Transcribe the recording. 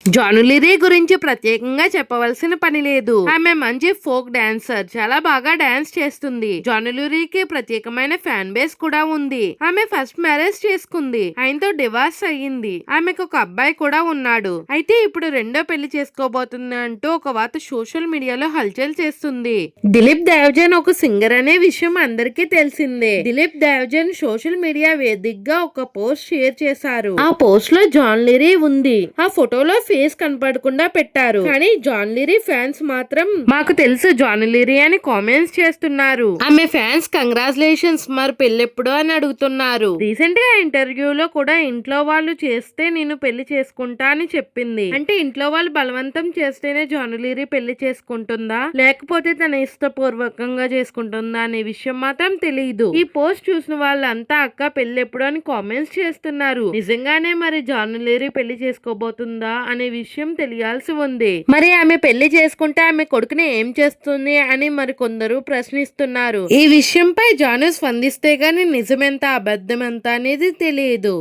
జానులిరీ గురించి ప్రత్యేకంగా చెప్పవలసిన పని లేదు. ఆమె మంచి ఫోక్ డాన్సర్, చాలా బాగా డాన్స్ చేస్తుంది. జానులిరీకి ప్రత్యేకమైన ఫ్యాన్ బేస్ కూడా ఉంది. ఆమె ఫస్ట్ మ్యారేజ్ చేసుకుంది, ఆయనతో డివార్స్ అయ్యింది. ఆమెకు ఒక అబ్బాయి కూడా ఉన్నాడు. అయితే ఇప్పుడు రెండో పెళ్లి చేసుకోబోతుంది అంటూ ఒక వార్త సోషల్ మీడియాలో హల్చల్ చేస్తుంది. దిలీప్ దేవజన్ ఒక సింగర్ అనే విషయం అందరికీ తెలిసిందే. దిలీప్ దేవజన్ సోషల్ మీడియా వేదికగా ఒక పోస్ట్ షేర్ చేశారు. ఆ పోస్ట్ లో జానులిరీ ఉంది. ఆ ఫోటోలో ఫేస్ కనపడకుండా పెట్టారు. కానీ జానులిరీ ఫ్యాన్స్ మాత్రం మాకు తెలుసు జానులిరీ అని కామెంట్స్ చేస్తున్నారు. ఆమె ఫ్యాన్స్ కంగ్రాచులేషన్స్, మరి పెళ్ళెప్పుడు అని అడుగుతున్నారు. రీసెంట్ గా ఇంటర్వ్యూలో కూడా ఇంట్లో వాళ్ళు చేస్తే నేను పెళ్లి చేసుకుంటా అని చెప్పింది. అంటే ఇంట్లో వాళ్ళు బలవంతం చేస్తేనే జానులిరీ పెళ్లి చేసుకుంటుందా, లేకపోతే తన ఇష్టపూర్వకంగా చేసుకుంటుందా అనే విషయం మాత్రం తెలియదు. ఈ పోస్ట్ చూసిన వాళ్ళంతా అక్క పెళ్ళెప్పుడు అని కామెంట్స్ చేస్తున్నారు. నిజంగానే మరి జానులిరీ పెళ్లి చేసుకోబోతుందా అనే విషయం తెలియాల్సి ఉంది. మరి ఆమె పెళ్లి చేసుకుంటే ఆమె కొడుకుని ఏం చేస్తుంది అని మరి కొందరు ప్రశ్నిస్తున్నారు. ఈ విషయంపై జాను స్పందిస్తే గానీ నిజమెంత అబద్ధం ఎంత అనేది తెలియదు.